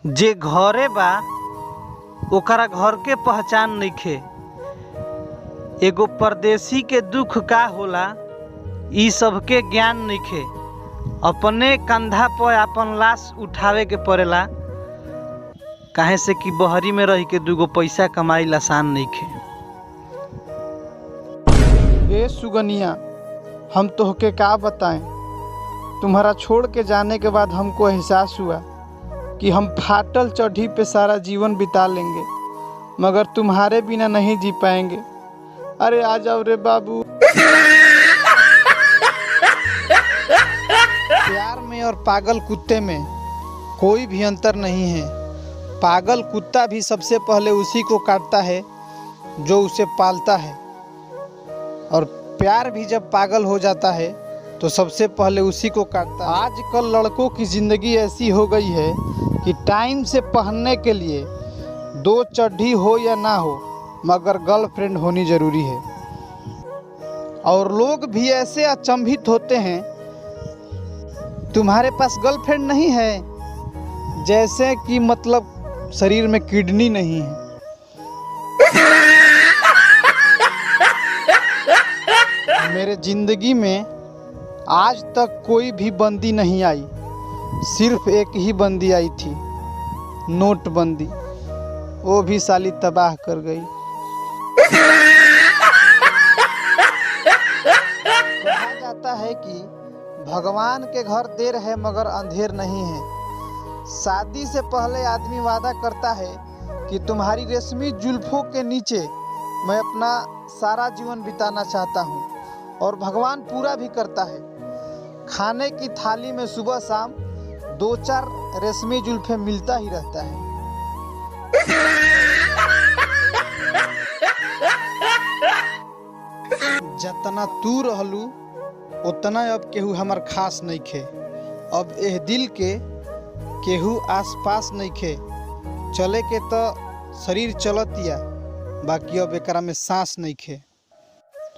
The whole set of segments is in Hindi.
जे घरे बा ओकरा घर के पहचान नइखे। एगो परदेसी के दुख का होला ई सबके ज्ञान नइखे। अपने कंधा पर अपन लाश उठावे के पड़ेला, काहे से कि बहरी में रह के दूगो पैसा कमाइल आसान नइखे। ए सुगनिया, हम तोहके का बताएं। तुम्हारा छोड़ के जाने के बाद हमको एहसास हुआ कि हम फाटल चढ़ी पे सारा जीवन बिता लेंगे, मगर तुम्हारे बिना नहीं जी पाएंगे। अरे आ जाओ रे बाबू। प्यार में और पागल कुत्ते में कोई भी अंतर नहीं है। पागल कुत्ता भी सबसे पहले उसी को काटता है जो उसे पालता है, और प्यार भी जब पागल हो जाता है तो सबसे पहले उसी को काटता है। आजकल लड़कों की ज़िंदगी ऐसी हो गई है कि टाइम से पहनने के लिए दो चड्ढी हो या ना हो, मगर गर्लफ्रेंड होनी ज़रूरी है। और लोग भी ऐसे अचंभित होते हैं, तुम्हारे पास गर्लफ्रेंड नहीं है, जैसे कि मतलब शरीर में किडनी नहीं है। मेरे जिंदगी में आज तक कोई भी बंदी नहीं आई, सिर्फ एक ही बंदी आई थी, नोटबंदी। वो भी साली तबाह कर गई। कहा जाता है कि भगवान के घर देर है मगर अंधेर नहीं है। शादी से पहले आदमी वादा करता है कि तुम्हारी रेशमी जुल्फों के नीचे मैं अपना सारा जीवन बिताना चाहता हूँ, और भगवान पूरा भी करता है। खाने की थाली में सुबह शाम 2-4 रेशमी जुल्फे मिलता ही रहता है। जतना तू रहलू उतना अब केहू हमार खास नइखे। अब एह दिल के केहू आस पास नइखे। चले के तो शरीर चलतिया, बाकी अब एकरा में सांस नइखे।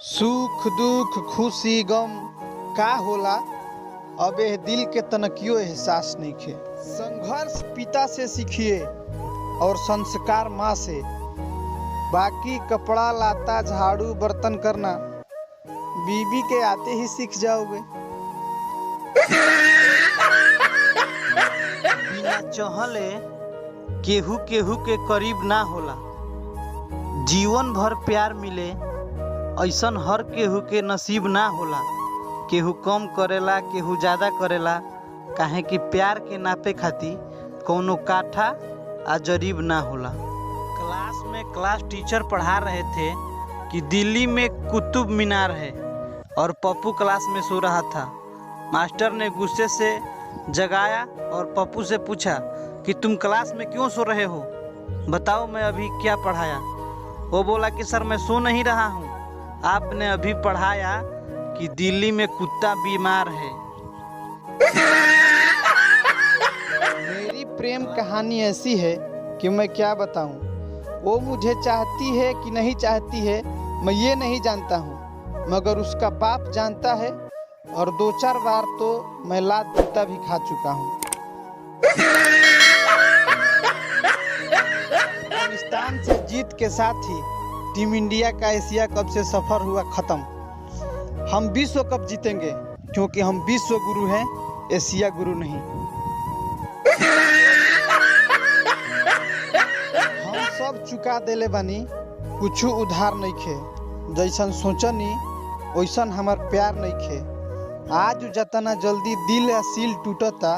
सुख दुख खुशी गम का होला अब एह दिल के तनकियो एहसास नइखे। संघर्ष पिता से सीखिए और संस्कार माँ से, बाकी कपड़ा लाता झाड़ू बर्तन करना बीबी के आते ही सीख जाओगे। बिना चाहले केहू केहू के करीब ना होला। जीवन भर प्यार मिले ऐसन हर केहू के नसीब ना होला। केहू कम करेला, केहू ज्यादा करेला, काहे कि प्यार के नापे खातिर कौनो काठा आ जरीब ना होला। क्लास में क्लास टीचर पढ़ा रहे थे कि दिल्ली में कुतुब मीनार है, और पप्पू क्लास में सो रहा था। मास्टर ने गुस्से से जगाया और पप्पू से पूछा कि तुम क्लास में क्यों सो रहे हो, बताओ मैं अभी क्या पढ़ाया। वो बोला कि सर मैं सो नहीं रहा हूँ, आपने अभी पढ़ाया कि दिल्ली में कुत्ता बीमार है। मेरी प्रेम कहानी ऐसी है कि मैं क्या बताऊं। वो मुझे चाहती है कि नहीं चाहती है मैं ये नहीं जानता हूँ, मगर उसका बाप जानता है, और 2-4 बार तो मैं लात जूता भी खा चुका हूँ। पाकिस्तान से जीत के साथ ही टीम इंडिया का एशिया कप से सफर हुआ खत्म। हम विश्व कप जीतेंगे, क्योंकि हम विश्व गुरु हैं, एशिया गुरु नहीं। हम सब चुका देले बानी, कुछ उधार नइखे। जैसन सोचनी वैसन हमार प्यार नइखे। आज जतना जल्दी दिल या सील टूटता,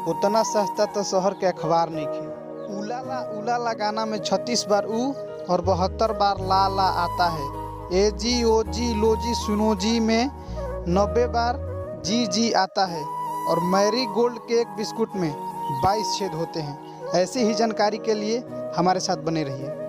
उतना सस्ता तो शहर के अखबार नइखे। उलाला उलाला गाना में 36 बार ऊ और 72 बार ला ला आता है। ए जी ओ जी लो जी सुनो जी में 90 बार जी जी आता है, और मैरी गोल्ड के एक बिस्कुट में 22 छेद होते हैं। ऐसी ही जानकारी के लिए हमारे साथ बने रहिए।